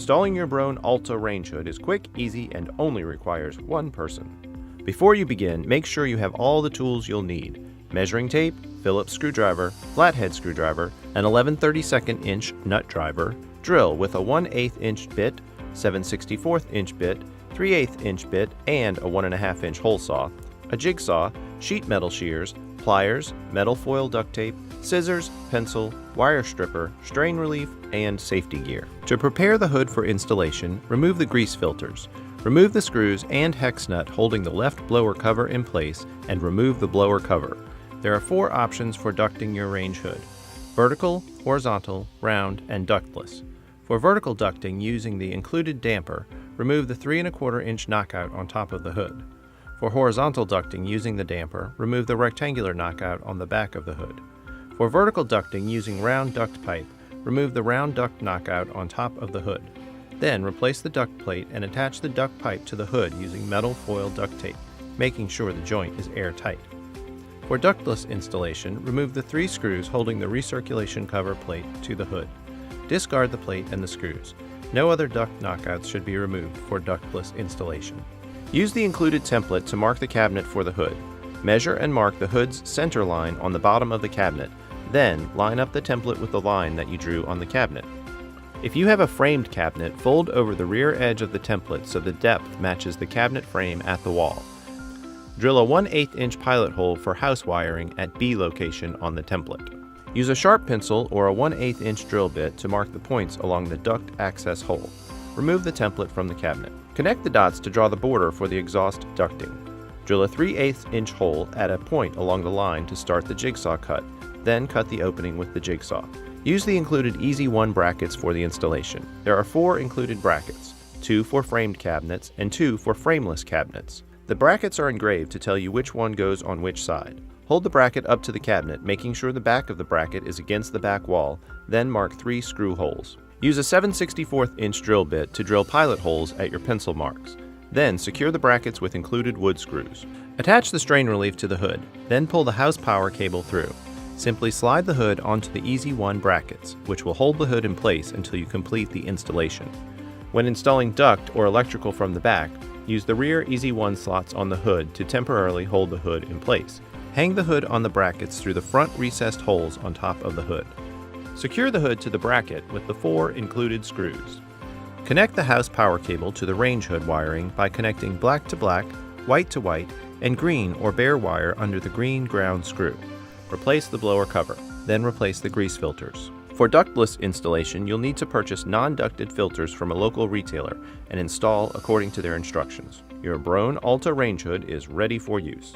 Installing your Broan Alta range hood is quick, easy, and only requires one person. Before you begin, make sure you have all the tools you'll need: measuring tape, Phillips screwdriver, flathead screwdriver, an 11/32 inch nut driver, drill with a 1/8 inch bit, 7/64 inch bit, 3/8 inch bit, and a 1.5 inch hole saw, a jigsaw, sheet metal shears, pliers, metal foil duct tape, scissors, pencil, wire stripper, strain relief, and safety gear. To prepare the hood for installation, remove the grease filters. Remove the screws and hex nut holding the left blower cover in place and remove the blower cover. There are 4 options for ducting your range hood: vertical, horizontal, round, and ductless. For vertical ducting using the included damper, remove the 3¼ inch knockout on top of the hood. For horizontal ducting using the damper, remove the rectangular knockout on the back of the hood. For vertical ducting using round duct pipe, remove the round duct knockout on top of the hood. Then replace the duct plate and attach the duct pipe to the hood using metal foil duct tape, making sure the joint is airtight. For ductless installation, remove the 3 screws holding the recirculation cover plate to the hood. Discard the plate and the screws. No other duct knockouts should be removed for ductless installation. Use the included template to mark the cabinet for the hood. Measure and mark the hood's center line on the bottom of the cabinet. Then line up the template with the line that you drew on the cabinet. If you have a framed cabinet, fold over the rear edge of the template so the depth matches the cabinet frame at the wall. Drill a 1/8 inch pilot hole for house wiring at B location on the template. Use a sharp pencil or a 1/8 inch drill bit to mark the points along the duct access hole. Remove the template from the cabinet. Connect the dots to draw the border for the exhaust ducting. Drill a 3/8 inch hole at a point along the line to start the jigsaw cut, then cut the opening with the jigsaw. Use the included Easy 1 brackets for the installation. There are 4 included brackets, 2 for framed cabinets and 2 for frameless cabinets. The brackets are engraved to tell you which one goes on which side. Hold the bracket up to the cabinet, making sure the back of the bracket is against the back wall, then mark 3 screw holes. Use a 7/64 inch drill bit to drill pilot holes at your pencil marks. Then secure the brackets with included wood screws. Attach the strain relief to the hood, then pull the house power cable through. Simply slide the hood onto the Easy 1 brackets, which will hold the hood in place until you complete the installation. When installing duct or electrical from the back, use the rear Easy 1 slots on the hood to temporarily hold the hood in place. Hang the hood on the brackets through the front recessed holes on top of the hood. Secure the hood to the bracket with the 4 included screws. Connect the house power cable to the range hood wiring by connecting black to black, white to white, and green or bare wire under the green ground screw. Replace the blower cover, then replace the grease filters. For ductless installation, you'll need to purchase non-ducted filters from a local retailer and install according to their instructions. Your Broan Alta range hood is ready for use.